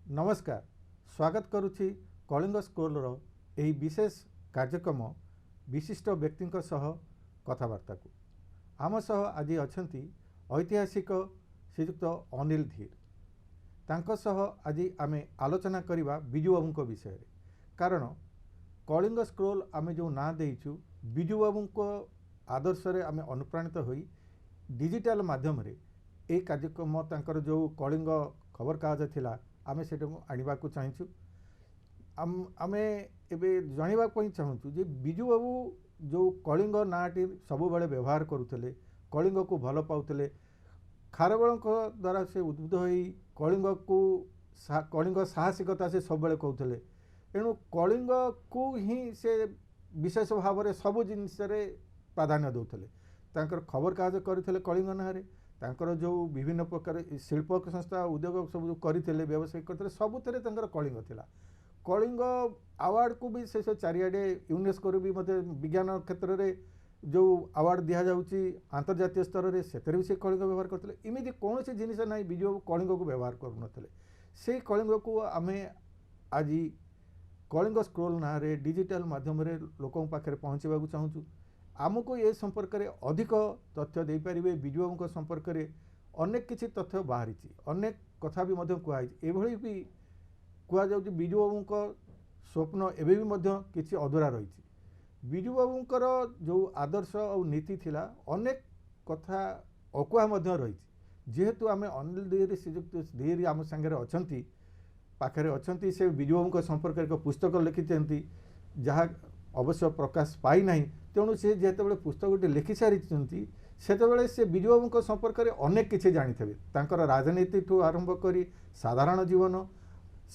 नमस्कार स्वागत करुछि कलिंग स्कूल यही विशेष कार्यक्रम विशिष्ट व्यक्ति कथबार्ता को आम सह आज अच्छा ऐतिहासिक श्रीजुक्त अनिल धीर तांको सह आज आम आलोचना करवा बिजू बाबू विषय कारण कलिंग स्क्रोल आम जो ना देचु बिजू बाबू आदर्श आम अनुप्राणित हो डिजिटल माध्यम ए कार्यक्रम तांकर जो कलिंग खबर कागज थिला आमे से आने को चाहूँ आमे एबे जानवाई चाहूँ जे बिजू बाबू जो कलिंग नाटी सब बेले व्यवहार करुले कलिंग को भल पाउले खारबल द्वारा से उद्बुद्ध हो कलिंग साहसिकता से सब बेले कहते एणु कलिंग को ही से विशेष भाव में सबू जिनस प्राधान्य दौले खबर कागज करते कलिंग ना तांकर जो विभिन्न प्रकार शिल्प संस्था उद्योग सब करते व्यवसाय करते सबुथे कलिंग थिला कलिंग अवार्ड को भी से चारिआडे यूनेस्को भी मत विज्ञान क्षेत्र में जो अवार्ड दि जाऊँगी अंतर्जातीय स्तर में से भी कलिंग व्यवहार करते इमिति कौन सी जिनिस ना बिजू कलिंग को व्यवहार करुनते से कलिंग को आम आज कलिंग स्क्रोल ना डिजिटल माध्यम लोक पाखे पहुँचवा चाहूँ आमको ये संपर्क में अधिक तथ्य दे पारे बिजू बाबू संपर्क में अनेक किसी तथ्य बाहरी अनेक कथा भी कहुई एभली भी कहु बिजू बाबू स्वप्न एवं किसी अधूरा रही बिजू बाबूंकर जो आदर्श और नीति थिला अनेक कथा अकुहा रही जेहेतु आम अनिल धीर श्रीजुक्त धीर आम सांगे अच्छा पाखे अच्छा से बिजू बाबू संपर्क एक पुस्तक लिखिं जहाँ अवश्य प्रकाश पाई ना तेणु से जिते पुस्तक लिखि सारी से बिजू बाबू संपर्क में अनेक किसी जानी थे राजनीति ठू आरंभ कर साधारण जीवन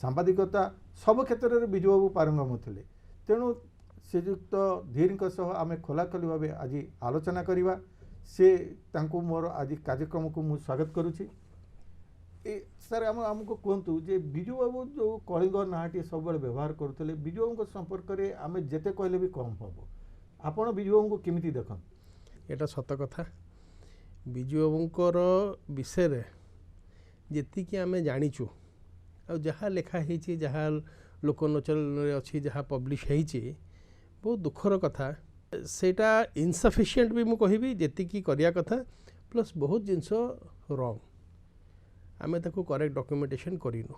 सांबादिकता सब क्षेत्र में बिजू बाबू पारंगम थे तेणु श्रीजुक्त धीर आम खोलाखोली भाव आज आलोचना करवा से मोर आज कार्यक्रम को मुझे स्वागत करुच्ची सर आमको कहतु जे बिजू बाबू जो कलिंग नाटी सब व्यवहार करते बिजू बाबू संपर्क में आम जिते कहले भी कम हम आपण बिजू बाबू को केमिति देखन एटा सत कथा बिजू बाबूंकर विषय जी आम जाचु आ जहाँ लिखाही जहाँ लोकलोचन अच्छी जहाँ पब्लिश होती बहुत दुखर कथा सेटा इनसफिशिएंट भी मुझे कहबी जी करिया कथा प्लस बहुत जिनस रॉन्ग आमे ताको करेक्ट डॉक्यूमेंटेशन करिनु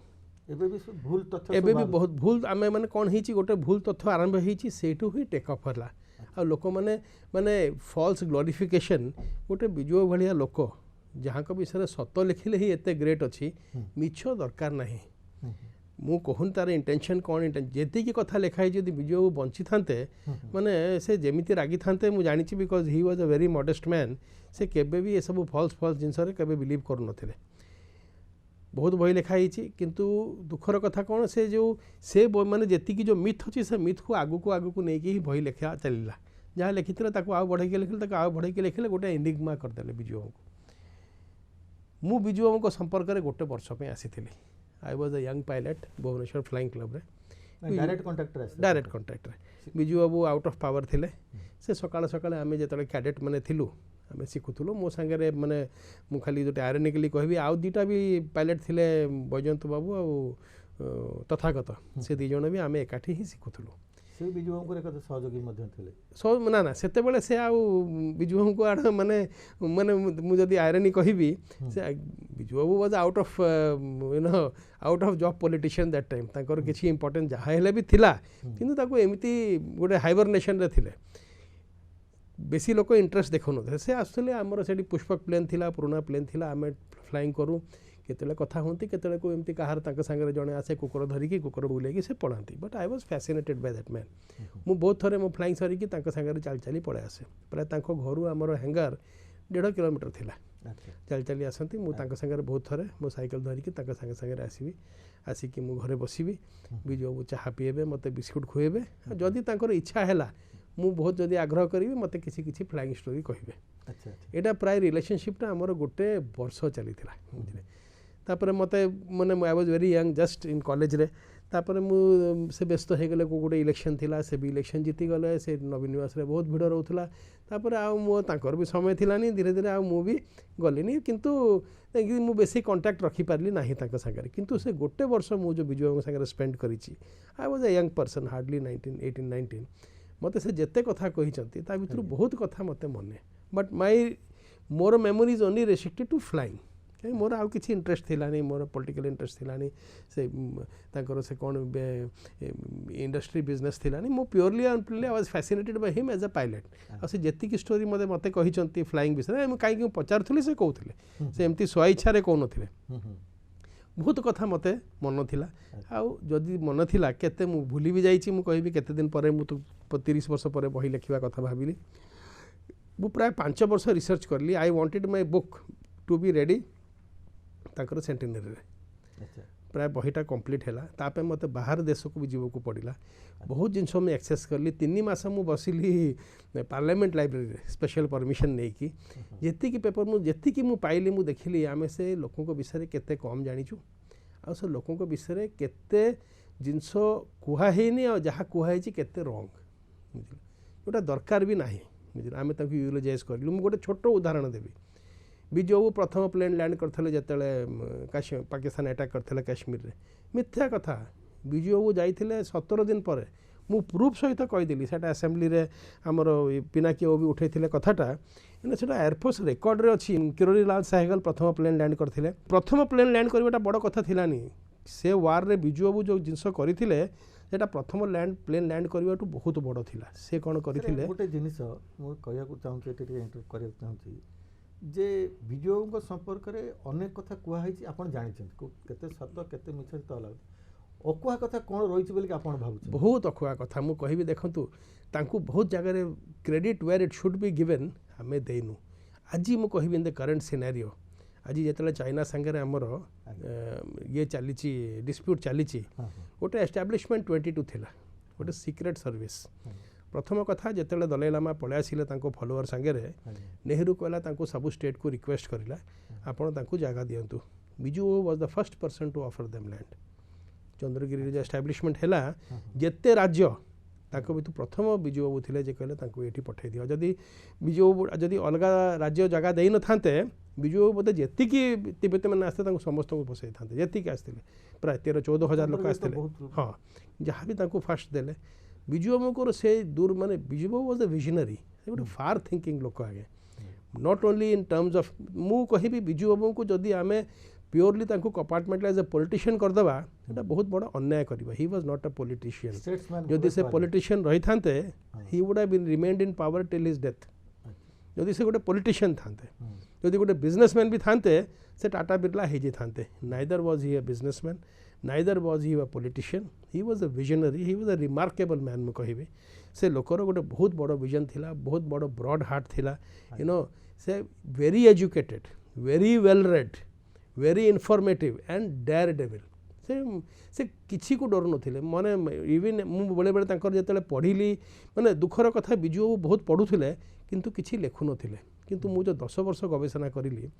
एबे भी भूल तथ्य एबे भी बहुत भूल आमे माने कोन हिची गोटे भूल तथ्य आरंभ हिची सेटू ही टेक अप हला आ लोक माने फॉल्स ग्लोरिफिकेशन गोटे बिजू भलिया लोक जहाँ को विषय सत लिखिले ही एते ग्रेट अच्छी मिछ दरकार नहीं मु कहून तार इंटेंशन कौन जी कथा लिखाई जब बिजू बाबू बंची थांते माने से जेमिति रागी थांते मु जानी because he was a very modest man से केबे भी ये सब फॉल्स जिनस केबे बिलीव करू नथिले बहुत बही लिखाई किंतु दुखर कथा कौन से जो से माने जी जो मिथ अच्छी से मिथ को आगू को लेकिन ही बही लिखा चलला जहाँ लिखी आउ बढ़े लिखिले आउ बढ़े लिखिले गोटे एनिग्मा करदे बिजू बाबू मु बिजू बाबू संपर्क में गोटे वर्ष आसी I was a young pilot Bhubaneswar flying club रे direct contact Biju Babu out of power थिले से सकाळ सकाळ आमे जेतले कैडेट माने थिलु आमे सिखुथुलो मो संगे माने मु खाली जो आयरनिकली कहबी आउ दीटा भी पायलट थिले बैजयंत बाबू आ तथागत से दी जण भी आमे एकाठी ही सिखुथुलो से बिजू बाबू एक सहयोगी मध्य थिले सब ना सेते बेले से आउ बिजू बाबू को आड़ माने माने मु जदी आयरनी कहबी से Biju Babu was out of you know out of job politician that time ताकर किछि इंपोर्टेंट जहा हेले भी थिला किंतु ताको एमिति गोटे हाइबरनेशन रे थिले बेसी लोक इंटरेस्ट देखुन से आसुले आमर से पुष्पक प्लेन थिला पुराना प्लेन थिला आम फ्लाइंग करूँ केतले कथा होती केतले को एमती कहार तांके सांगे जणे आसे कुकुर धरिकी कुकुर बुलेकी से पढ़ाती but I was fascinated by that man मु बहुत थरे मो फ्लाइंग सरिकी तांके सांगे चल चली पड़े आसे प्राय तांको घरु आमर हैंगर 1.5 किलोमीटर थिला चल चली आसती मु तांके सांगे बहुत थरे मो साइकिल धरिकी तांके सांगे सांगे आसीबी आसिकी मु घरे बसिबी बिजू बाबू चाहा पीएबे मते बिस्कुट खुएबे जदि तांकर इच्छा हैला मु बहुत जदि आग्रह करी मते किसी किसी फ्लाइंग स्टोरी कहबे अच्छा एटा प्राय रिलेशनशिपटा आमर गोटे वर्ष चली तापर मते माने I was very young just in college रे तापर मु से व्यस्त हो गले को गोटे इलेक्शन थिला से भी इलेक्शन जीती गले से नवीन निवास रे बहुत भिड़ रोला तापर आ मो तांकर भी समय थिलानी धीरे धीरे आ मु भी गलिनी किंतु मु बेसी कांटेक्ट रखी पारली नाही तांका संगे किंतु से गोटे वर्ष मु जो विजय संगे स्पेंड करिछि I was a young person hardly 18-19 मते से जेते कथा कहि चंती ता भितर बहुत कथा मते मने बट मोर memory is only restricted to flying कहीं मोर आउ किसी इंटरेस्ट थिलानी मोर पॉलिटिकल इंटरेस्ट थिलानी से तांकर से कौन इंडस्ट्री बिजनेस थिलानी मो purely and purely I was fascinated by him as a pilot आ से जेति की स्टोरी मते कहि चंती फ्लाइंग विषय हम काई पचारथली से कहउथले से एमती स्व इच्छा रे कोन नथिले बहुत कथा मते मन थिला आउ जदि मन थिला केते मु भूली भी जाईची मु कहबी केते दिन परे मु तो 30 वर्ष परे बही लिखिबा कथा भाबिली मु प्राय 5 वर्ष रिसर्च करली I wanted my book to be ready ताकर सेंटेनरी रे प्राय बहीटा कंप्लीट हैला तापे मते बाहर देश को भी जीव को पड़िला बहुत जिनस में एक्सेस करली 3 मास मु बसिली पार्लियामेंट लाइब्रेरी रे स्पेशल परमिशन नै की जेति की पेपर मु जेति की मु पाइली मु देखिली आमे से लोकों को विषय केते कम जानिचु आ से लोकों को विषय केते जिनस कुहा हेनी आ जहा कुहा हेची केते रॉन्ग ओटा दरकार भी नाही बुझिल आमे ताकू यूटिलाइज करलु मु गोटे छोटो उदाहरण देबी विजय बाबू प्रथम प्लेन लैंड करते जिते पाकिस्तान अटैक करते काश्मीर रे मिथ्या कथा विजय बाबू जाइए 17 दिन पर मु प्रूफ सहित कहीदेली से असेंबली रे आमर पिनाकी बाबू भी उठे कथाटा से एयरफोर्स रेकर्ड रे अच्छी किरोड़ी लाल सहगल प्रथम प्लेन लैंड करते प्रथम प्लेन लैंड करवाटा बड़ कथा थिलानी से वार रे विजय बाबू जो जिनस करते सेटा प्रथम प्लेन लैंड करवा बहुत बड़ थिला से कौन करथिले गोटे जिनिस मु कहया को चाहूँ करया चाहूँ जे विजय संपर्क में अनेक कथा कहुई आपड़ जानी केते सत केते मिछ तो अलग अकुहा कथा कौन रही बोल आप बहुत अकुहा कथा मु कहबी देखंतु तांकू बहुत जगह credit where it should be given आमे देनु आज मु कहबी इन द करंट सिनेरियो आज जिते चाइना संगे आमर ये चली डिस्प्यूट चली गोटे एस्टाब्लिशमेंट 22 थिला गोटे सीक्रेट सर्विस प्रथम कथा जिते दलाई लामा पलि आसिले फॉलोअर सांगे नेहरू कहला सब स्टेट को रिक्वेस्ट करला आपण जगह दिंतु Biju was the first person to offer them land Chandragiri जो एस्टाब्लिशमेंट है जिते राज्य भी तो प्रथम विजू बाबू थे कहले ये पठे दियो जदि विजू बाबू जदि अलग राज्य जगह दे न था विजू बाबू बोधे जी तिब्बती मैंने आसते समस्त को बसई था जी आसते प्राय 13-14 हजार लोग आसते हाँ जहाँ भी फास्ट देले विजू बाबू से दूर माने Biju Babu was the visionary गोटे फार थिंकिंग लोक आगे not only in terms of मु कहि विजू बाबू को जदि आमे purely compartment as a politician करदेवा एटा बहुत बड़ा अन्याय करबा he was not a politician जदि से पॉलिटिशियन रही थांते he would have been remained in power till his death जदि से गोटे पॉलिटिशियन थांते जदि गोटे बिजनेसमैन भी थांते से टाटा बिरला ही थांते neither was he a businessman neither was he a politician he was a visionary he was a remarkable man मैं कहबी से लोकर गोटे बहुत बड़ विजन थिला बहुत बड़ ब्रॉड हार्ट थिला यू नो से very educated very well read very informative and daredevil से किसी को डर नथिले माने इवन मु बेले बेले तांकर जेतले पढ़िली माने दुखर कथा विजू बहुत पढ़ुथिले किंतु किछि लेखु नथिले किंतु मु जो 10 वर्ष गवेषणा करिली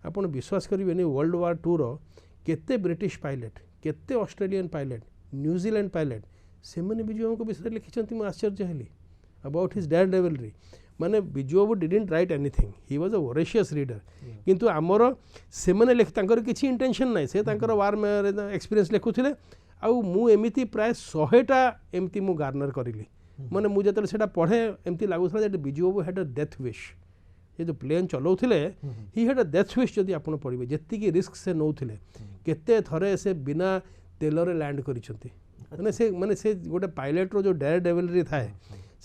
आपण विश्वास करिवेनी वर्ल्ड वार 2 रो केते ब्रिटिश पायलट केते ऑस्ट्रेलियन पायलट न्यूजीलैंड पायलट से मैंने विजू को विषय लिखिछंती मु आश्चर्य हेली अबाउट हिज डेयर डेविलरी माने Biju Babu didn't write anything he was a voracious reader किंतु आमर से मैंने लिख तांकर किछि इंटेंशन नाही से तांकर वार में एक्सपीरियंस लिखुथिले आउ मु एमिति प्राय 100टा एमती मु गार्नर करिली माने मु जतले सेटा पढे एमती लागुथला जे Biju Babu had a death wish ये जो प्लेन चलाउथिले he had a death wish जदि आपण पढिबे जेति की रिस्क से नौथिले केते थरे से बिना तेलरे लैंड करिसंती माने से गोटे पायलट रो जो डेयर डेविलरी थाए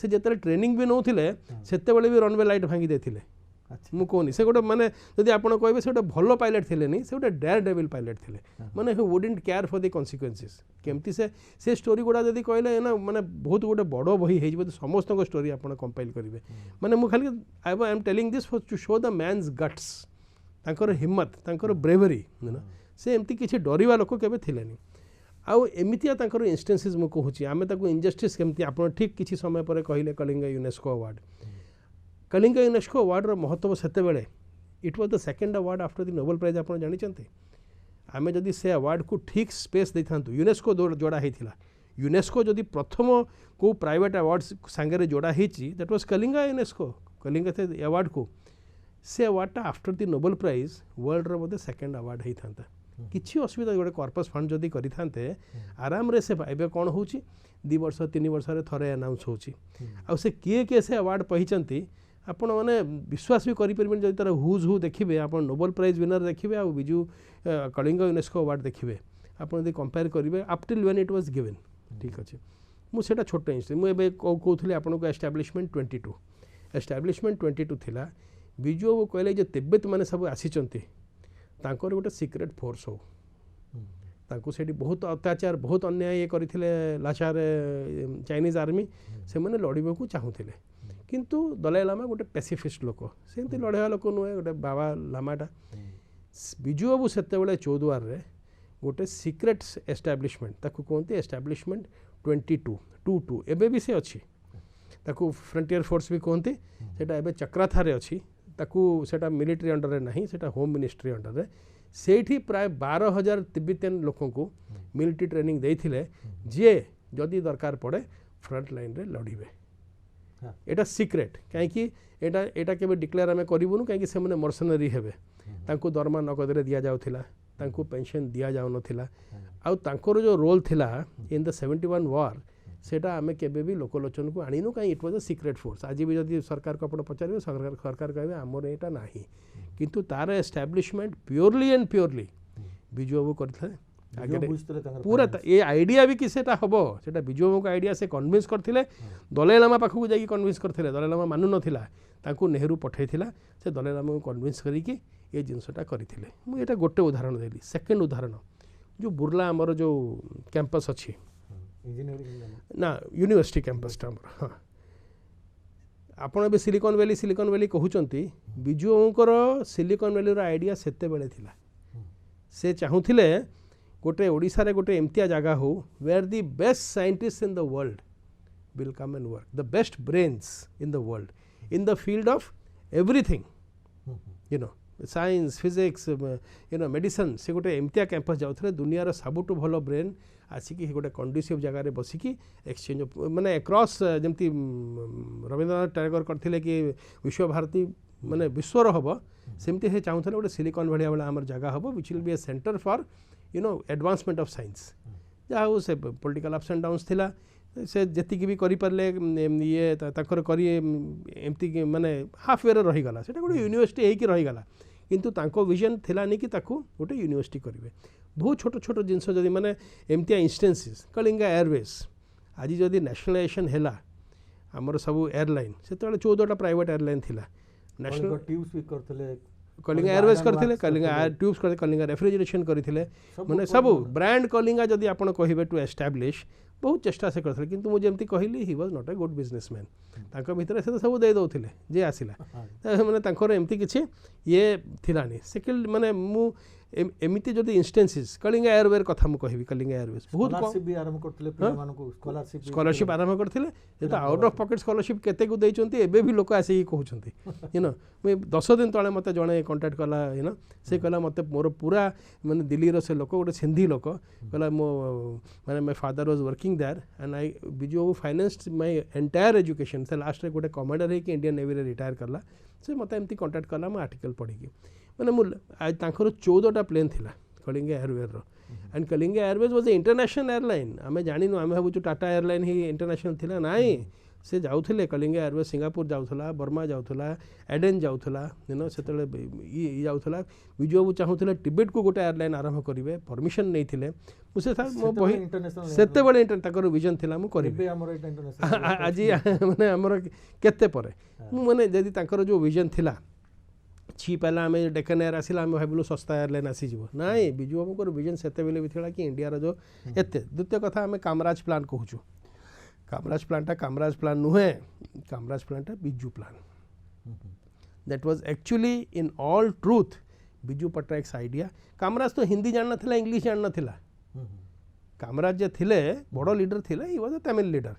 से जिते ट्रेनिंग भी नौथिले सेते बेले भी रनवे लाइट भांगी देथिले मु कहनी से गोटे माने जदि आपण कहबे से गोटे भलो पायलट थिले नहीं से गोटे डेयर डेविल पायलट थिले माने ही wouldn't care for the consequences केमती से स्टोरी गुडा जदि कहले ना माने बहुत गोटे बड़ बही हे जबो समस्त को स्टोरी आपण कंपाइल करिवे माने मु खाली I am telling this for to show the man's guts तांकर हिम्मत तांकर ब्रेवरी ना से एमती किछि डरिवा लोक केबे थिलेनी आउ एमितिया तांकर इंस्टेंसेस मु कहूची आमे ताको इनजस्टिस केमती आपण ठीक किछि समय पर कहिले Kalinga UNESCO award Kalinga UNESCO award रो महत्व सेते बेले it was the second award after the Nobel prize आपण जानि चंती आमे जदि से अवार्ड को ठीक स्पेस दे था यूनेस्को जोड़ा होता यूनेस्को जदि प्रथम को प्राइवेट अवार्ड सांगे जोड़ा होती that was Kalinga UNESCO Kalinga से अवार्ड को से अवार्डटा after the Nobel prize world रो बोधे सेकेंड अवार्ड होता किसी असुविधा गोटे कॉर्पस फंड जदि करें आराम से पाइबे कौन हो 2 वर्ष 3 वर्ष थे अनाउंस होसे किए से अवार्ड पाई आपण मैंने विश्वास भी करें जब तार हुज हु देखिए आप नोबेल प्राइज विनर देखिए आ बिजु कलिंग यूनेस्को अवार्ड देखिए आप कंपेयर करेंगे up till when it was given ठीक अच्छे मुझे छोट इंस्टे मुझे कहूली आपको एस्टाब्लिशमेंट 22 एस्टाब्लिशमेंट 22 थिला बिजु बाबू कहले जो तेबे मैंने सब आसी गोटे सिक्रेट फोर्स हो तांको सेठी बहुत अत्याचार बहुत अन्याय ये करथिले लाचार चाइनीज आर्मी से मैंने लड़वा को चाहूले किंतु दलाई लामा गोटे पैसिफिस्ट लोक सेमती लड़ावा लोक नुहे गोटे बाबा लामाटा बिजु बाबू से चौद्वार रे गोटे सिक्रेट एस्टाब्लिशमेंट ताकू कहते एस्टाब्लिशमेंट 22 एबे भी से अच्छी ताकू फ्रंटियर फोर्स भी कहते सेटा एबे चक्राथारे अच्छी ताकू सेटा मिलिट्री अंडर रे नहीं सेटा होम मिनिस्ट्री अंडर रे सेठी प्राय 12,000 तिब्बतियन लोक को मिलिट्री ट्रेनिंग देइथिले जे जदि दरकार पड़े फ्रंट लाइन रे लड़िबे एटा सिक्रेट कहीं एटा केबे डिक्लेयर आमे करिवुनु कहीं से माने मर्सनरी हेबे तांको दरमा नगद रे दिया जाउथिला तांको पेंशन दिया जाउ नथिला आ तांकर जो रोल थिला इन द 71 वार सेटा आमे केबे भी लोकलोचन को आनिनु कहीं it was a secret force आज भी जदि सरकार को आपण पचारिबे सरकार कहबे हमर एटा नाही किंतु तार establishment purely and purely Biju Babu करथिले आगे पूरा ये आइडिया भी किसी हम से बिजु बाबू आइडिया से कन्विन्स करते दलाई लामा पाखक जाकि कन्विन्स करते दलाई लामा मानु नथिला तांको नेहरू पठेइथिला से दलाई लामा को कन्विन्स करिकि ये जिनसटा करथिले मु एटा गोटे उदाहरण देली सेकंड उदाहरण जो बुर्ला आमर जो कैंपस अच्छी ना यूनिवर्सिटी कैंपसटा आमर हाँ आपण भी सिलिकॉन वैली कहउचंती बिजु बाबूकर सिलिकॉन वैली रो आइडिया सेते बेले थिला से चाहूथिले गोटे ओडिशा रे गोटे एमतिया जगह हो where the best scientist in the world will come and work the best brains in the world in the field of everything you know science physics you know medicine से गोटे एमतिया कैंपस जाउथले दुनिया सबुठु भल ब्रेन आसिकी गोटे कंडुसिव जगह रे बसिकी exchange माने across जमती रविंद्रनाथ टैगोर करथिले कि विश्व भारती माने विश्वर हबो सेमती से चाहूथले गोटे सिलिकॉन भलिया वाला हमर जगह हबो which will be a centre for you know advancement of science जहाँ हो से पॉलिटिकल अप्स एंड डाउन्स थिला से जतिक भी करि परले ये ताकर करी एमती माने हाफ वे रही गला सेटा गोटे यूनिवर्सिटी हेकि रही गला किंतु तांको विजन थिलानी कि ताकू गोटे यूनिवर्सिटी करिवे बहुत छोट छोट जिनस जदि माने एमतिया इंस्टेंसेस कलिंगा एयरवेज आज जदि नेशनलाइजेशन हैला हमर सब एयरलाइन से 14टा प्राइवेट एयरलाइन थिला नेशनल ट्यूब्स भी करथले कलिंगा एयरवेज करथिले कलिंगा एयर ट्यूब्स करथिले कलिंगा रेफ्रिजरेशन करथिले माने सब ब्रांड कलिंगा जदि आपण कहिबे टू एस्टैब्लिश बहुत चेष्टा से करथिले किंतु मु जेमती कहिली he was not a good businessman तांको भितर से सब दे दउथिले जे आसिला माने तांकर एमती किछि ये थिलानी सेकेंड माने मु एमिति जदि इंस्टेंसेस कलिंगा एयरवेयर कथा मु कहिबी कलिंगा एयरवेज बहुत स्कॉलरशिप भी आरंभ करथिले पिला मानको स्कॉलरशिप आरंभ करथिले जेता आउट ऑफ पॉकेट स्कॉलरशिप केते को दैचंती एबे भी लोक आसी कहउचंती यू नो मैं 10 दिन तळे मते जणे कांटेक्ट कला यू नो से कहला मते मोर पूरा माने दिल्ली रो से लोक गोटे सिंधी लोक कहला मो माने my father was working there and I Biju financed my entire education से लास्ट रे गोटे कमांडर है कि इंडियन नेवी रे रिटायर करला से मते एमती कांटेक्ट करला म आर्टिकल पढी कि माने मु आज तांकर 14टा प्लेन थिला कलिंगा एयरवेयर रो and Kalinga Airways was a international airline आमे जानिनु आमे भाबुचु टाटा एयरलाइन ही इंटरनेशनल थिला नाई से जाउथिले कलिंगा एयरवेज सिंगापुर जाउथला बर्मा जाउथला एडेन जाउथला यू नो सेतले ई जाउथला बिजु बाबू चाहूथिले टिबेट को गोटे एयरलाइन आरंभ करिवे परमिशन नै थिले मुसे था मो बही सेते बळे ताकर विजन थिला मु करिवे हमर इंटरनेशनल आज माने हमर केते परे मु माने जदी ताकर जो विजन थिला छी पहला आम डेक्कन एयर आसिला आम भाविलु सस्ता एयरलाइन आसीज ना बिजु बाबूर विजन से भी था कि इंडिया जो एत द्वितीय कथा आम कामराज प्लान कहूँ कामराज प्लान नुहे कामराज प्लानटा Biju plan that was actually in all truth Biju Patnaik idea Kamaraj तो हिंदी जान ना इंग्लिश जान ना कामराज जे थिले बड़ लीडर थिले ही वाज अ तमिल लीडर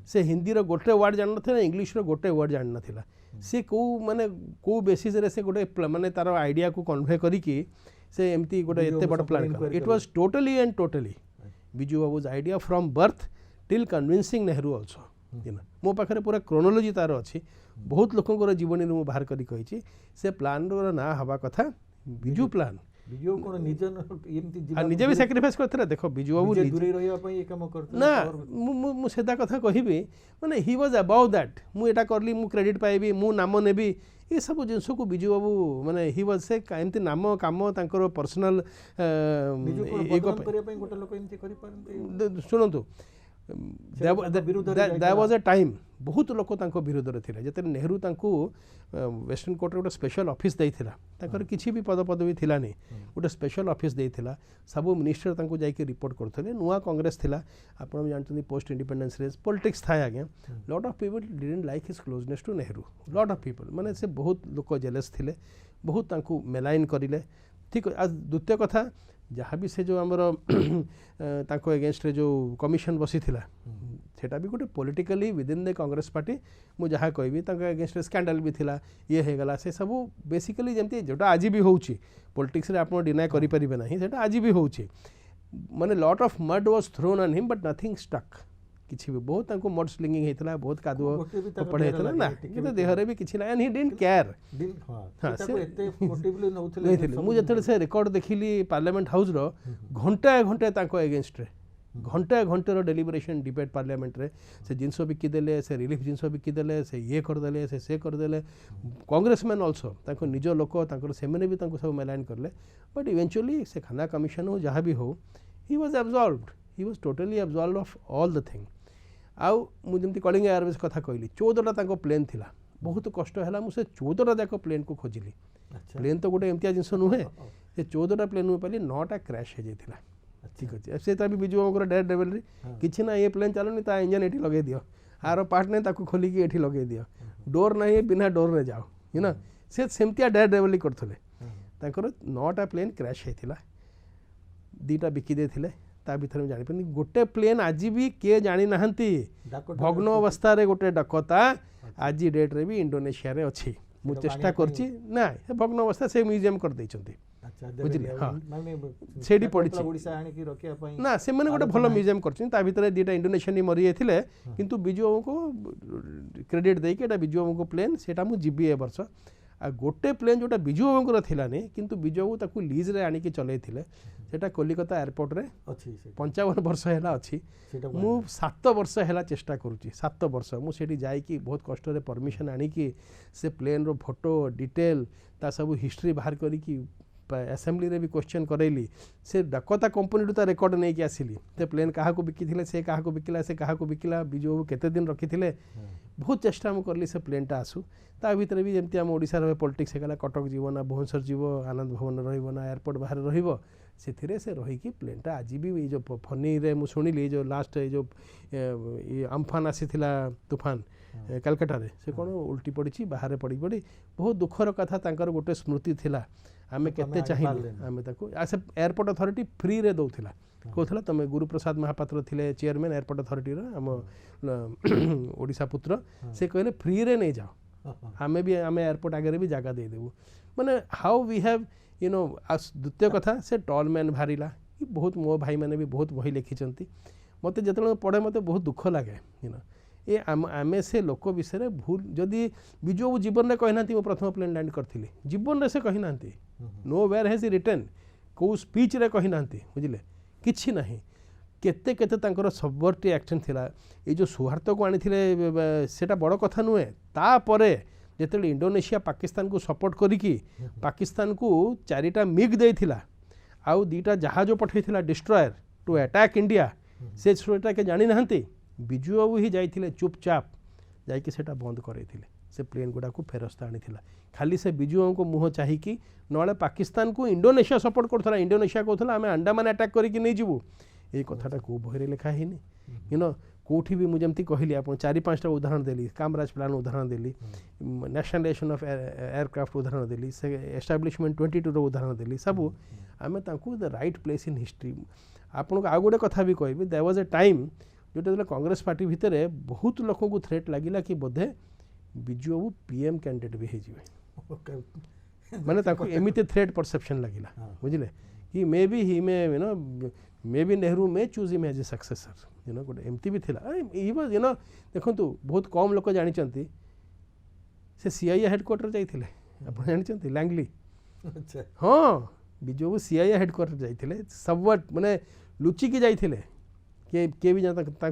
से हिंदी रो गोटे वर्ड जान नथिला इंग्लिश रो गोटे वर्ड जान नथिला से को माने को बेसिस रे से गोटे माने तार आइडिया को कन्वे करिकी से एमती गोटे एते बड़ प्लान कर it was totally and totally Biju babus idea from birth till convincing Nehru also मो पाखरे पूरा क्रोनोलॉजी तार अच्छी बहुत लोकंकर जीवनी मु बाहर करी कहिछि से प्लान रो ना हवा कथा बिजू प्लान बिजू कोन निजे भी सैक्रिफाइस करथिला देखो बिजू बाबू दूरे रहिया पई ए काम करथिला ना मु सेदा कथा कहिबी माने ही वाज अबाउट दैट मु एटा करली मु क्रेडिट पाइबी मु नाम नेबी ये सब जिनस को बिजू बाबू माने ही वाज से एमती नाम काम तांकर पर्सनल शुणु दैट वाज अ टाइम बहुत लोक विरोध में थे जिते नेहरू वेस्टर्न कोर्ट गोटे स्पेशल ऑफिस देइथिला ताकर किछि भी पद पदवी थिला नहीं गोटे स्पेशल ऑफिस देइथिला सब मिनिस्टर तांको जाइके रिपोर्ट करथले नुआ कांग्रेस थिला आपण जानछन पोस्ट इंडिपेंडेंस रेस पॉलिटिक्स था आगे lot of people didn't like his closeness to Nehru lot of people माने से बहुत लोक जेलस थिले बहुत तांको मेलाइन करिले ठीक आज द्वितीय कथा जहाँ भी से जो आमर ताको अगेंस्ट रे जो कमिशन बसी थिला सेटा भी गोटे politically within the Congress party मु जहाँ कहबी ताको अगेंस्ट स्कैंडल भी थिला ये हे गला से सब बेसिकली जमती जोटा आज भी होउची पॉलिटिक्स रे आपण डिनाय करि परिबे नाही सेटा आज भी होउची माने lot of mud was thrown on him but nothing stuck किछि भी बहुत ताको मड स्लिंगिंग हेतला बहुत कादुओ पड़े हेतला ना कि देहरे भी किछि ना एंड ही डिडंट केयर हां से एते मोटिवली नउथले मु जतले से रिकॉर्ड देखिली पार्लियामेंट हाउस रो घंटा घंटा ताको अगेंस्ट रे घंटा घंटे डेलिब्रेशन डिबेट पार्लियामेंट रे से जिनस बिकी देले से रिलीफ जिनस बिकी देले से ये कर देले से कर देले कांग्रेसमैन आल्सो ताको निज लोक ताकर सेमने भी ताको सब मेलाइन करले बट इवेंचुअली से खाना कमिशन हो जहाँ भी हो he was absolved he was totally absolved of all the thing आउ मु जमती कलिंग एयरवेज कथा कहली 14टा ताको प्लेन थिला बहुत कष्ट हैला मु से 14टा जाको प्लेन को खोजिली प्लेन तो गोटे एमतिया जिनस नुहे से 14टा प्लेन में पाली 9टा क्रैश हे जाइथिला ठीक अच्छे से तभी बिजू बाबूर डेयर डेविल किसी ना ये प्लेन चलनी ता इंजन एठी लगे दियो आर पार्ट नहीं ताको खोलिकी एठी लगे दियो डोर नहीं बिना डोर रे जाओ यू ना से सेमतिया डेयर डेविल करथले ताकर 9टा प्लेन क्रैश हेथिला 2टा बिकी देथिले ता भीतर में जानि पनी गोटे प्लेन आज भी किए जानी नाहंती भग्न अवस्था रे गोटे डकता आज डेट रे भी इंडोनेशिया रे अछि मु चेष्टा करछि ना भग्न अवस्था से म्यूजियम कर दैछंती बुझिले हां सेडी पड़िछि ना से माने गोटे भलो म्यूजियम करछि ता भीतर 2टा इंडोनेशियन मरि एथिले किंतु बिजू बाबू को क्रेडिट देई के एटा बिजू बाबू को प्लेन सेटा मु जीबी ए वर्ष आ गोटे प्लेन जोटा बिजू बाबूर थिला नहीं किंतु बिजू बाबू ताकू लीज रे आनी के चलै थिले सेटा कोलकाता एयरपोर्ट रे अछि 55 वर्ष हैला अछि मु 7 वर्ष हैला चेष्टा करूची 7 वर्ष मु सेठी जाई कि बहुत कष्ट रे परमिशन आनी कि से प्लेन रो फोटो डिटेल ता सब हिस्ट्री बाहर करी कि असेंबली रे भी क्वेश्चन करैली से डकता कंपनी ता रिकॉर्ड नहीं कि आसिली ते प्लेन काहा को बिकी थिले से काहा को बिकिला से काहा को बिकिला बिजू बाबू केते दिन रखी थिले बहुत चेष्टा मु करली से प्लेन टा आसु ता भीतर भी जेमती हम ओडिसा रे पॉलिटिक्स हेला कटक जीवन भुवनेश्वर जीव आनंद भवन रहइबो ना एयरपोर्ट बाहर रहइबो से रही कि प्लेन टा आज भी ये जो फनी रे मु सुनिली जो लास्ट जो ये अम्फान आसी थिला तूफान कलकत्ता रे से कोन उल्टी पड़ी बाहर पड़ी बहुत दुखर कथा तांकर गोटे स्मृति थिला आमे केते चाहिली आमे ताको आसे एयरपोर्ट अथॉरिटी फ्री रे दउथिला कहथला तमे गुरु प्रसाद महापात्र थिले चेयरमैन एयरपोर्ट अथॉरिटी रे हम ओडिसा पुत्र से कहले फ्री रे नहीं जाओ आमे भी आमे एयरपोर्ट आगे भी जगह दे देबू माने how we have you know द्वितीय कथा से टॉल मैन भारीला कि बहुत मो भाई मैंने भी बहुत बही लिखिंट मत जो पढ़े मत बहुत दुख लगे यू नो ये आमे से लोक विषय भूल जदि बिजू बाबू जीवन में कही ना प्रथम प्लेन लैंड करी जीवन में से कही ना नो वेयर हैज रिटर्न कौ स्पीच रे कही ना बुझे किछि नहीं केते केते तांकर सबवर्टी एक्शन थिला ये जो सौहार्द को आनी सेटा बड़ कथा नुहे तापरे जेते इंडोनेशिया पाकिस्तान को सपोर्ट करिकी पाकिस्तान को 4टा मिग देइथिला आउ 2टा जहाज पठैथिला डिस्ट्रॉयर टू अटैक इंडिया से छोटा के जानी नाहंती बिजू बाबू ही जाइथिले चुपचाप जाइके सेटा बंद करैथिले से प्लेन गुडा को फेरस्ता आनीथिला खाली से बिजू बाबू को मुह चाहिकी नले पाकिस्तान को इंडोनेशिया सपोर्ट करथला इंडोनेशिया कहथला आमे अंडमान अटैक करिकी नहीं जीवु ये कथाटा को बहिरे लिखा हैनी यू नो कौटी भी मुझे कहली आप 4-5टा उदाहरण देली कामराज प्लान उदाहरण देली नेशनलाइजेशन ऑफ एयरक्राफ्ट उदाहरण देली से एस्टाब्लिशमेंट 22 रो उदाहरण देली सब आम the right place in history आपन को आ गोटे कथा भी कहबी देयर वाज ए टाइम जो कांग्रेस पार्टी भितर बहुत लोक को थ्रेट लगिला कि बोधे बिजू बाबू पीएम कैंडिडेट भी हो माने एमती थ्रेट परसेप्शन लगिला बुझिले he may be Nehru may choose him as a successor गोटे एमती भी थिला देखो बहुत कम लोक जानी से सीआईए हेडक्वार्टर जाइए आप जानते लैंगली हाँ बिजू बाबू सीआईए हेडक्वार्टर जाइए सब माने लुचिकी जाइए किए भी जानता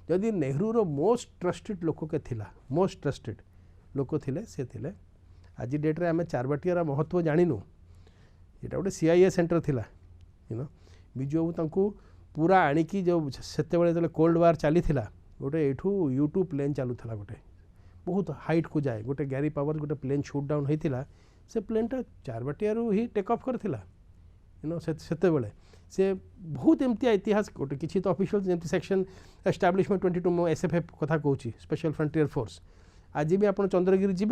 जदि नेहरू रो मोस्ट ट्रस्टेड लोक के थिला मोस्ट ट्रस्टेड लोक थिले से थिले आज डेट्रे आम चारबाटियार महत्व जानिनु यहाँ गोटे सीआईए सेंटर थिला बिजू बाबू पूरा आणिकी जो से कोल्ड वार चली गोटे एठू यूट्यूब प्लेन चलूला गोटे बहुत हाइट को जाए गोटे गैरी पावर गोटे प्लेन शूट डाउन होता से प्लेनटा चारबाटियारू ही टेक ऑफ करथिला से से बहुत एमती इतिहास गोटे किसी तो ऑफिशियल जमी सेक्शन एस्टाब्लिशमेंट 22 मो एसएफएफ कथा कहूँ स्पेशल फ्रंटियर फोर्स आज भी आप चंद्रगिरी जी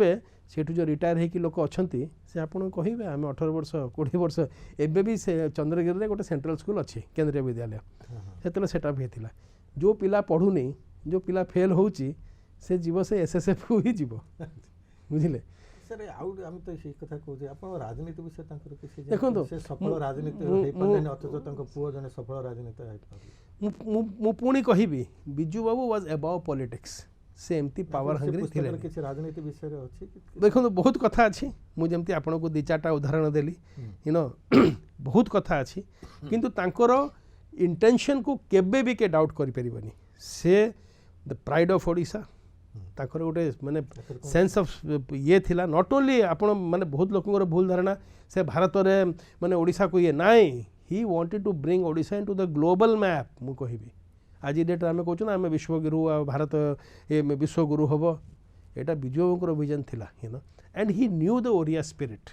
सेठू जो रिटायर होगी लोक अच्छा से आप कहे आम 18 वर्ष 20 वर्ष एबे भी से चंद्रगिरी में गोटे सेंट्रल स्कूल अच्छी केंद्रीय विद्यालय से सेटा भी होता जो पिला पढ़ुनी जो पिला फेल होची से जीव से एसएसएफ को ही जीव बुझिले सर आम तो यही कथा कहते आप राजनीति विषय किसी देखो से सफल राजनीति अथच पुओ जने सफल राजनीति मु पुणी कहबी Biju Babu was above politics से एमती पावर हंग्री थिले किसी राजनीति विषय अच्छी देखो बहुत कथा अच्छी मुझे आपन को 2-4टा उदाहरण देली बहुत कथा अच्छी किंतु तांकर इंटेंशन को केबे भी के डाउट करि परिबनी से द प्राइड ऑफ ओडिशा ताकर गोटे माने सेंस ऑफ ये थिला नॉट ओनली आपण माने बहुत लोकंर भूल धारणा से भारत रे माने ओडिशा को ये नाई he wanted to bring Odisha into the global map मु कहिबी आज डेट आम कहूँ ना आम विश्वगुरु भारत ये विश्वगुरु हम यहाँ बिजू बाबूर विजन थिला and he new the Odia spirit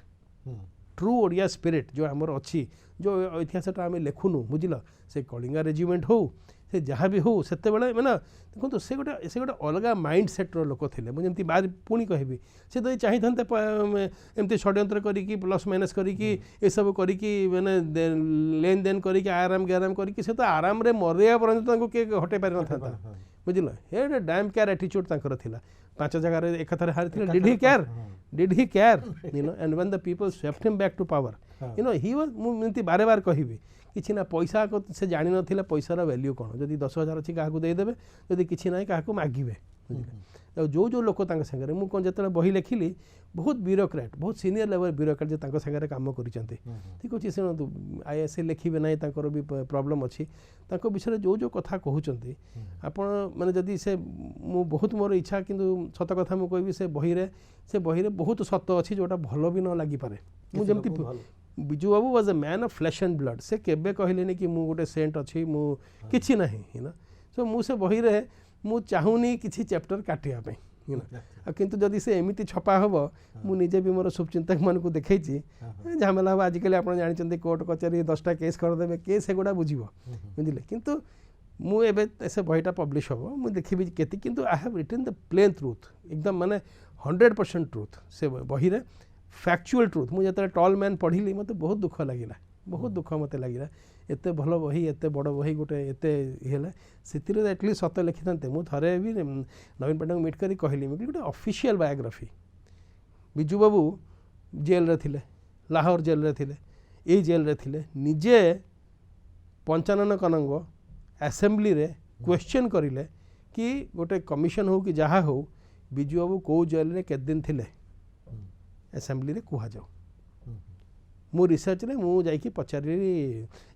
true Odia spirit जो आमर अच्छी जो इतिहासटा आम लिखुनु बुझल से कलिंगा रेजिमेंट हो से जहाँ भी हो से मैंने देखो से गोटे अलग माइंड सेट्र लोक थे मुझे बाद पुणी कहबी से तो चाहिए एमती षड्यंत्र करी प्लस माइनस करी सब करी मैंने लेन देन करी आराम गराम करी से तो आराम रे मरिया पर्यंत किए हटे पारि ना बुझल ये डैम केयर एटीट्यूड था 5 जगह एक हारी did he care and when the people swept him back to power he was बारे बार कहबी किसी ना पैसा को से जानी ना पैसार वैल्यू कौन जदि 10,000 अच्छी क्या देदेवे जदि किसी ना क्या मागे जो जो लोक सागर मुझे जो बही लिखिली बहुत ब्यूरोक्रेट बहुत सीनियर लेवल ब्यूरोक्रेट जो सागर काम कर ठीक अच्छे शुणु आईएएस लिखे ना भी प्रॉब्लम अच्छी विषय जो जो कथा कहते आप मैंने जदि से बहुत मोर इच्छा किंतु सत कथा मुझे कहबी से बही रे बहुत सत अच्छी जोटा भल भी न लगी पारे मुझे Biju Babu was a man of flesh and blood से केबे कहले कि मु गोटे सेंट अच्छी मु किछि नहीं सो मु से बही रे मु चाहूनी किछि चैप्टर काटिया पे किंतु जदि से एमिति छपा हबो मु निजे भी मोर शुभचिंतक मन को देखैछि झमेला हबो आजिकल आप जानते कोर्ट कचेरी 10टा केस करदेबे के से गोटा बुझिबो बुझिले किंतु मु एबे से बहीटा पब्लिश हबो मु देखिबि केति किंतु I have written the plain truth एकदम माने 100% ट्रूथ से बही रे फैक्चुअल ट्रूथ मुझे जो टॉल मैन पढ़ी मत बहुत दुख लगे बहुत दुख मत लगे एत भल बही एत बड़ बही गोटे एते से एटलिस्ट सत लिखि था मुझे थे भी नवीन पट्टनायक मीट कर कहली गोटे ऑफिशियल बायोग्राफी बिजू बाबू जेल रे थिले लाहौर जेल रे थिले ये जेल रे थिले निजे पंचानन कनंग असेंबली रे क्वेश्चन करिले कि गोटे कमिशन हो कि जहाँ हो बिजू बाबू कौ जेल रे केते दिन थिले असेंबली रे कह जाओ मो रिसर्च रे मु जाइकी पचारि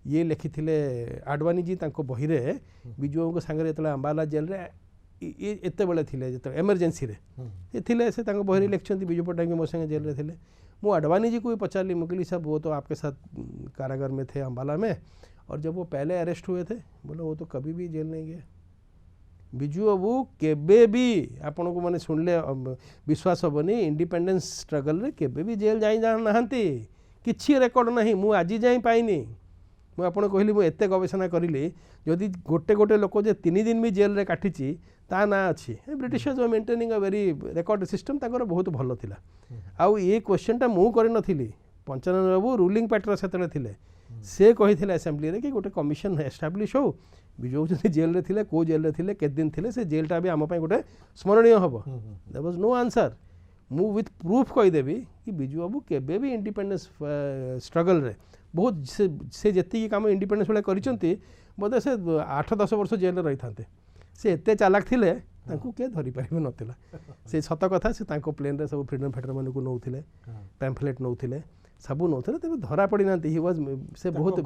ये लिखी आडवाणी जी तांको बही रे बिजू बाबू सांगे जो अंबाला जेल रे एत बेले थिले जो एमरजेंसी रे ये थिले से तांको बही रे लिखछंती बिजू पट्टनायक मो संगे जेल रे थिले मु आडवाणी जी को भी पचारली मुकली साहब वो तो आपके साथ कारागार में थे अंबाला में और जब वो पहले अरेस्ट हुए थे बोले वो तो कभी भी जेल नहीं गए बिजू बाबू केबे भी आपण को माने सुनले विश्वास हेनी इंडिपेंडेंस स्ट्रगल रे केबे भी जेल जाई जान नहांती किछि रेकॉर्ड नहीं मु आज जाई पाइनी ମୁଁ ଆପଣ କହିଲି ମୁଁ ଏତେ ଗବେଷଣା କରିଲି ଯଦି ଗୋଟେ ଗୋଟେ ଲୋକ ଯେ 3 ଦିନ ବି ଜେଲ୍ରେ କାଟିଛି ତା ନାଁ ଅଛି ବ୍ରିଟିଶର୍ସ ୱାର୍ ମେଣ୍ଟେନିଂ ଅ ଭେରି ରେକର୍ଡ ସିଷ୍ଟମ୍ ତାଙ୍କର ବହୁତ ଭଲ ଥିଲା। ଆଉ ଏ କ୍ୱେଶ୍ଚନଟା ମୁଁ କରିନଥିଲି ପଞ୍ଚାନନ ବାବୁ ରୁଲିଂ ପାର୍ଟିର ସେତେବେଳେ ଥିଲେ ସେ କହିଥିଲେ ଆସେମ୍ବଲିରେ କି ଗୋଟେ କମିଶନ ଏଷ୍ଟାବ୍ଲିଶ ହଉ ବିଜୁ ବାବୁ ଯଦି ଜେଲ୍ରେ ଥିଲେ କେଉଁ ଜେଲ୍ରେ ଥିଲେ କେତେ ଦିନ ଥିଲେ ସେ ଜେଲ୍ଟା ବି ଆମ ପାଇଁ ଗୋଟେ ସ୍ମରଣୀୟ ହେବ। There was no answer. ମୁଁ ୱିଥ୍ ପ୍ରୁଫ୍ କହିଦେବି କି ବିଜୁ ବାବୁ କେବେ ବି ଇଣ୍ଡିପେଣ୍ଡେନ୍ସ ଷ୍ଟ୍ରଗଲରେ ବହୁତ ସେ ଯେତିକି କାମ ଇଣ୍ଡିପେଣ୍ଡେନ୍ସ ବେଳେ କରିଛନ୍ତି ବୋଧେ ସେ 8-10 ବର୍ଷ ଜେଲ୍ରେ ରହିଥାନ୍ତେ। ସେ ଏତେ ଚାଲାକ ଥିଲେ ତାଙ୍କୁ କିଏ ଧରିପାରିବ ନଥିଲା। ସେ ସତ କଥା ସେ ତାଙ୍କ ପ୍ଲେନ୍ରେ ସବୁ ଫ୍ରିଡମ୍ ଫାଇଟର ମାନଙ୍କୁ ନେଉଥିଲେ ପ୍ୟାମ୍ଫଲେଟ୍ ନେଉଥିଲେ ସବୁ ନେଉଥିଲେ ତେବେ ଧରା ପଡ଼ିନାହାନ୍ତି। ହି ୱାଜ୍ ସେ ବହୁତ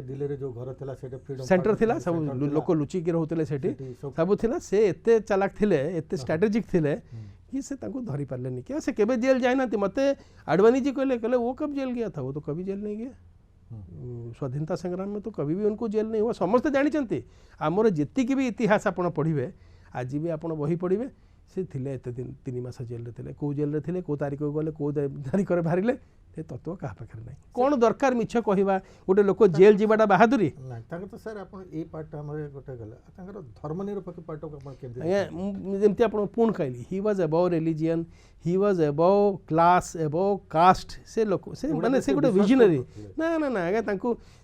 ଦିଲ୍ଲୀରେ ଯେଉଁ ଘର ଥିଲା ସେଟା ସେଣ୍ଟର ଥିଲା ସବୁ ଲୋକ ଲୁଚିକି ରହୁଥିଲେ ସେଠି ସବୁ ଥିଲା। ସେ ଏତେ ଚାଲାକ ଥିଲେ ଏତେ ଷ୍ଟ୍ରାଟେଜିକ୍ ଥିଲେ कि से तांको धरी पारलेनी क्या से केबे जेल जाए ना मते आडवाणी जी कहले वो कब जेल गया था वो तो कभी जेल नहीं गया स्वाधीनता संग्राम में तो कभी भी उनको जेल नहीं हुआ समस्त जानी आमर जी भी इतिहास आप पढ़े आज भी आप बही पढ़े से थिले एते दिन 3 मास जेल थे कौ जेल थे कौ तारीख गले कौ तारीख बाहर ए तत्व क्या पाखे ना कौन दरकार मिछ कहवा गोटे लोक जेल जीवाटा बाहादुरी तो सर आप पार्ट गोटे धर्मनिरपेक्ष पार्ट जमती आप पुणी कहली he was above religion he was above class above caste से लोक से माने से गोटे विजनरी ना ना ना आज्ञा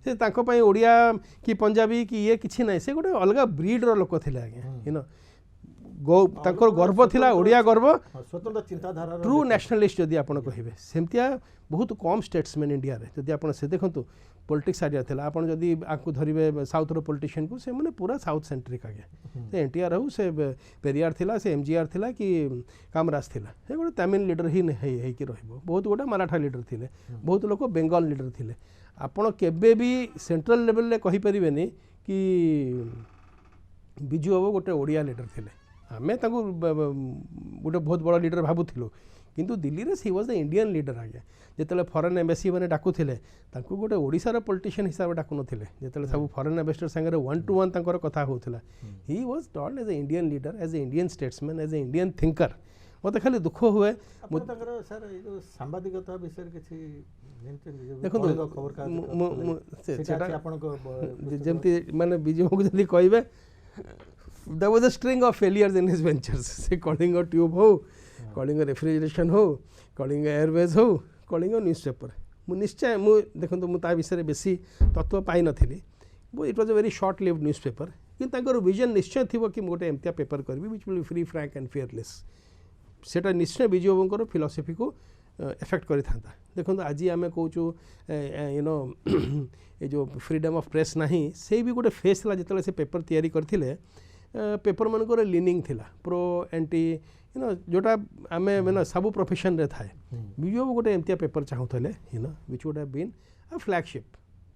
से तांको ओडिया कि पंजाबी कि ये किसी ना से गोटे अलग ब्रीड्र लोक थे आज्ञा यू नो तांकर गर्व थिला ओडिया गर्व स्वतंत्र चिंताधारा ट्रू नेशनलिस्ट जदि आपण कहिबे सेमतिया बहुत कम स्टेट्समैन इंडिया रे जदि आपण से देखंतु पॉलिटिक्स आडिया थिला आपण जदि आकु धरिबे साउथ रो पॉलिटिशियन को से माने पूरा साउथ सेंट्रिक आगे से एनटीआर हो से पेरियार थिला से एमजीआर थिला कि कामराज थिला से गोटे तमिल लीडर ही है कि रहइबो बहुत गोटे मराठा लीडर थिले बहुत लोक बेंगल लीडर थिले आपण केबे भी सेंट्रल लेवल रे कहि परिबेनी कि बिजू बाबू गोटे ओडिया लीडर थिले आमे तांको गोटे बहुत बड़ा लीडर भावुलु किंतु दिल्ली रे she was the Indian leader आज्ञा जिते फॉरेन एम्बेसी मैंने डाकुले गोटे ओडिशार पॉलिटिशियन हिसाब से डाकु नथिले जिते सब फॉरेन एम्बेसडर संगे 1-to-1 तांकर कथा होउथिला he was told as a Indian leader as a Indian statesman as a Indian thinker मत खाली दुख हुए सर सांबादिकता विषय किसी जमती माने बिजू को जल्दी कहबे there was a string of failures in his ventures से कलिंग ट्यूब हो कलिंग रेफ्रिजरेशन हो कलिंग एयरवेज हो कलिंग न्यूज़पेपर मु निश्चय मु देखो मुझे विषय बेसी तत्व पाई नथिली it was a very short lived newspaper कि विजन निश्चय थी कि गोटे एमतिया पेपर करी which will be free frank and fearless सेटा निश्चय बिजू बाबूर फिलोसफी को एफेक्ट करी था देखो आज आम कौचु यू नो ये जो फ्रीडम ऑफ प्रेस नहीं से भी गोटे फेस था जिते से पेपर तैयारी करथिले पेपर मानक लिनिंग थिला प्रो एंटी यू नो जोटा आम मैंने सब प्रोफेशन रे थाए बिजू बाबू गोटे एमतिया पेपर चाहूले you know which would have been a flagship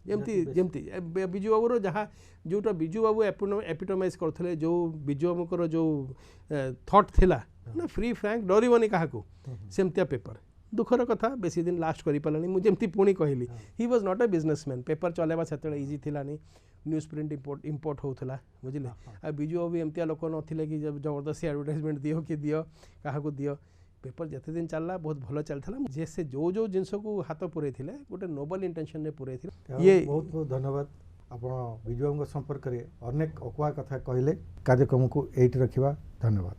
जमती जमती बिजू बाबूर जहाँ जोटा बिजू बाबू एपिटोमाइज करते जो बिजू बाबूर जो थॉट थिला ना फ्री फ्रैंक डरबनी क्या सेमतिया पेपर दुखर कथा बेसी दिन लास्ट करि पालानी मुझे एमती पुणी कहली he was not a businessman paper चलेबा सेते इजी थिलानी न्यूज़ प्रिंट इंपोर्ट होउथला बुझिले आ बिजू बाबू एमतिया लोक नथिले कि जबरदस्ती एडवर्टाइजमेंट दियो कि दियो काहा को दियो पेपर जते दिन चलला बहुत भलो चलथला जे से जो जो जिंस को हाथ पुरे थिले गोटे नोबल इंटेंशन ने पुरे थिले ये बहुत बहुत धन्यवाद आपण बिजू बाबू संपर्क रे अनेक अकुआ कथा कहले कार्यक्रम को एठी रखिबा धन्यवाद।